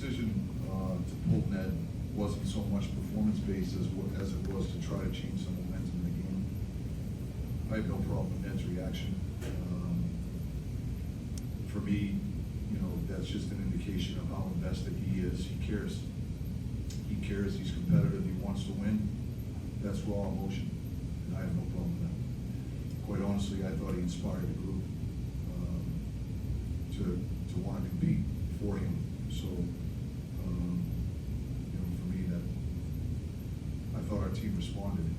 decision to pull Ned wasn't so much performance-based as it was to try to change some momentum in the game. I have no problem with Ned's reaction. For me, that's just an indication of how invested he is. He cares. He cares. He's competitive. He wants to win. That's raw emotion, and I have no problem with that. Quite honestly, I thought he inspired the group to want to compete for him. So, for me, that I thought our team responded, and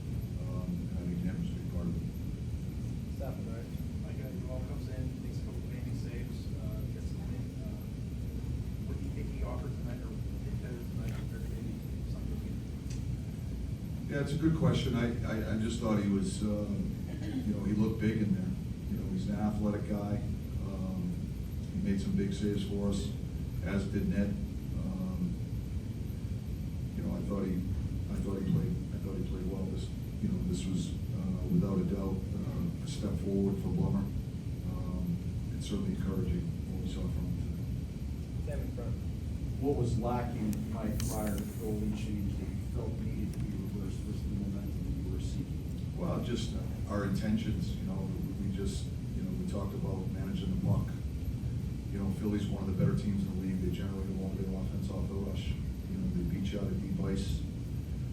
I think Ned was a big part of it. Stop it, right? Mike Sullivan comes in, makes a couple of maybe saves, gets something. What do you think he offered tonight, or did better tonight compared to maybe something? Yeah, it's a good question. I just thought he was, he looked big in there. He's an athletic guy. He made some big saves for us, as did Ned. I thought he played well. This was without a doubt a step forward for Blummer. It's certainly encouraging what we saw from him today. Sam in front. What was lacking, Mike, prior to the goalie change that you felt needed to be reversed? Was the momentum that you were seeking? Well, just our intentions. We just we talked about managing the puck. Philly's one of the better teams in the league. They generate a long bit of offense off the rush. They beat you out of deep ice.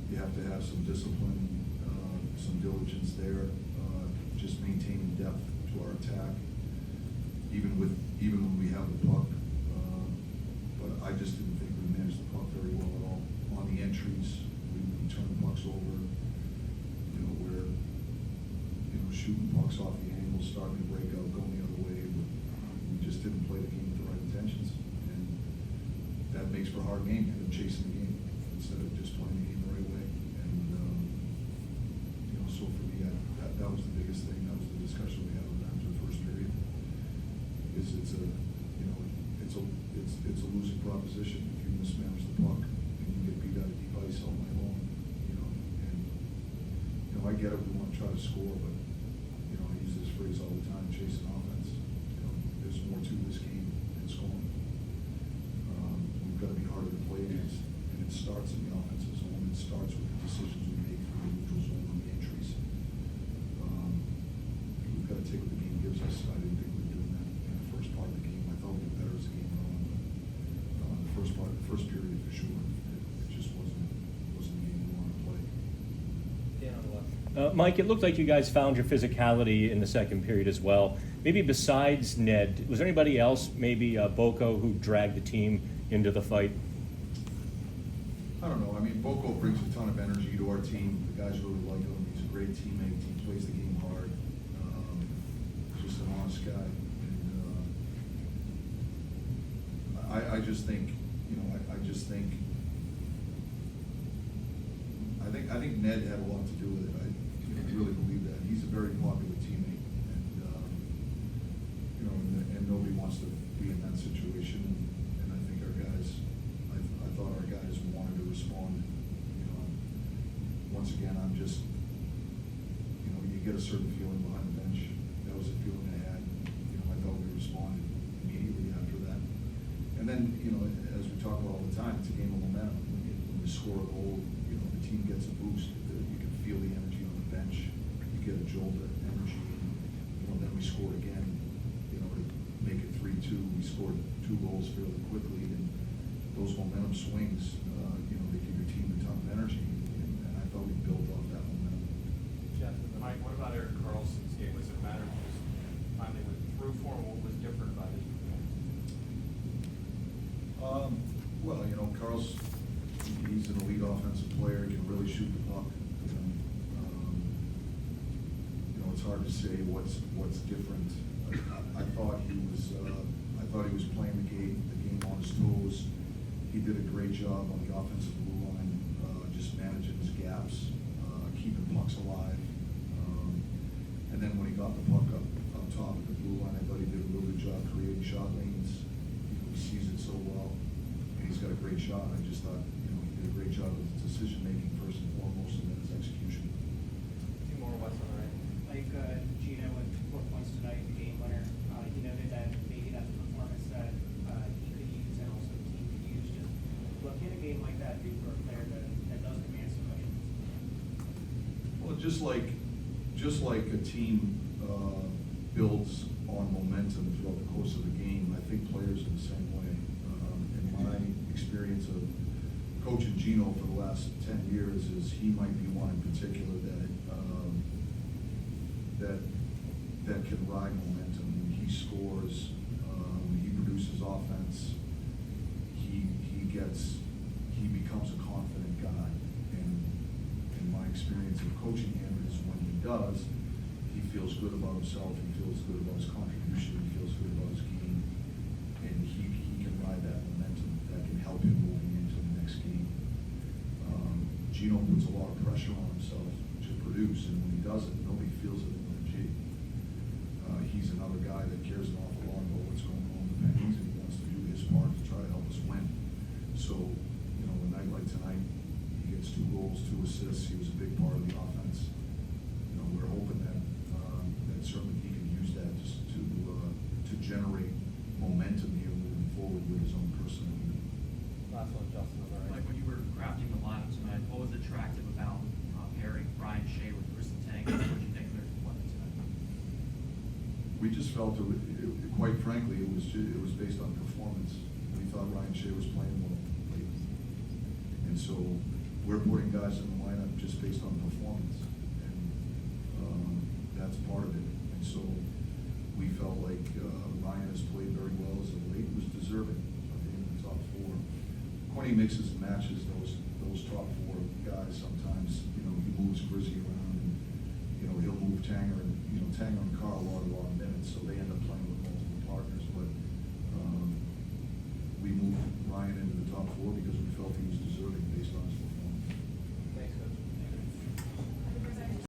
You have to have some discipline, some diligence there. Just maintaining depth to our attack, even when we have the puck. But I just didn't think we managed the puck very well at all. On the entries, we turned pucks over. We're shooting pucks off the angle, starting to break out, going the other way. But we just didn't play the game with the right intentions, and that makes for a hard game. End up chasing the game instead of just playing the game the right way. And so for me, that was the biggest thing. That was the discussion we had after the first period. It's a losing proposition if you mismanage the puck and you get beat out of deep ice all night long. And I get it. We want to try to score, but I use this phrase all the time: chasing offense. There's more to this game than scoring. We've got to be harder to play against, and it starts in the offensive zone. It starts with the decisions we make from the neutral zone on the entries. We've got to take what the game gives us. I didn't think we were doing that in the first part of the game. I thought we did better as the game went on, but the first period for sure, it just wasn't the game we wanted to play. Dan on the left. Mike, it looked like you guys found your physicality in the second period as well. Maybe besides Ned, was there anybody else, maybe Boko, who dragged the team into the fight? I don't know. I mean, Boko brings a ton of energy to our team. The guys really like him. He's a great teammate. He plays the game hard. Just an honest guy. And I just think, I think Ned had a lot to do with it. I really believe that. He's a very popular teammate, and nobody wants to be in that situation. And I think our guys, I thought our guys wanted to respond. Once again, I'm just, you get a certain feeling behind the bench. That was a feeling I had. I thought we responded immediately after that. And then, as we talk about all the time, it's a game of momentum. When you score a goal, the team gets a boost. You can feel the energy on the bench. You get a jolt of energy. Then we scored again. To make it 3-2, we scored 2 goals fairly quickly, and those momentum swings, they give your team a ton of energy. And I thought we built off that momentum. Jeff. Mike, what about Eric Carlson's game? Was it a matter of just finally went through for him? What was different about his performance? Well, Carl's, he's an elite offensive player. He can really shoot the puck. It's hard to say what's different. I thought he was playing the game on his toes. He did a great job on the offensive blue line, just managing his gaps, keeping pucks alive. And then when he got the puck up top of the blue line, I thought he did a really good job creating shot lanes. He sees it so well, and he's got a great shot. I just thought he did a great job with his decision making first and foremost, and then his execution. Two more what's on the right. Like Gino with 4 points tonight, the game winner. He noted that maybe that's a performance that he could use and also the team could use. Just just like a team builds on momentum throughout the course of the game, I think players are the same way. In my experience of coaching Gino for the last 10 years, is he might be one in particular that can ride momentum. He scores, he produces offense, he becomes a confident guy. And in my experience of coaching him is when he does, he feels good about himself, he feels good about his contribution, he feels good about his game, and he can ride that momentum that can help him moving into the next game. Gino puts a lot of pressure on himself to produce, and when he does it, nobody feels it in the G. He's another guy that cares an awful lot about what's going on with the Penguins, and he wants to do his part to try to help us win. So, you know, a night like tonight, he gets 2 goals, 2 assists, he was a big part of the offense. You know, we're hoping that certainly he can use that just to generate momentum here moving forward with his own personal unit. Last one, Justin, all right. Like when you were crafting the lineup tonight, what was attractive about pairing Ryan Shea with Kristen Tang? What did you think there's one tonight? We just felt quite frankly, it was based on performance. We thought Ryan Shea was playing well late. And so we're putting guys in the lineup just based on performance. And that's part of it. And so we felt like Ryan has played very well as of late, was deserving of being in the top 4. When he mixes and matches those top 4 guys, sometimes, you know, he moves Grizzy around, and, you know, he'll move Tanger, and, you know, Tanger and Carl a lot of minutes, so they end up playing with multiple partners. But we moved Ryan into the top 4 because we felt he was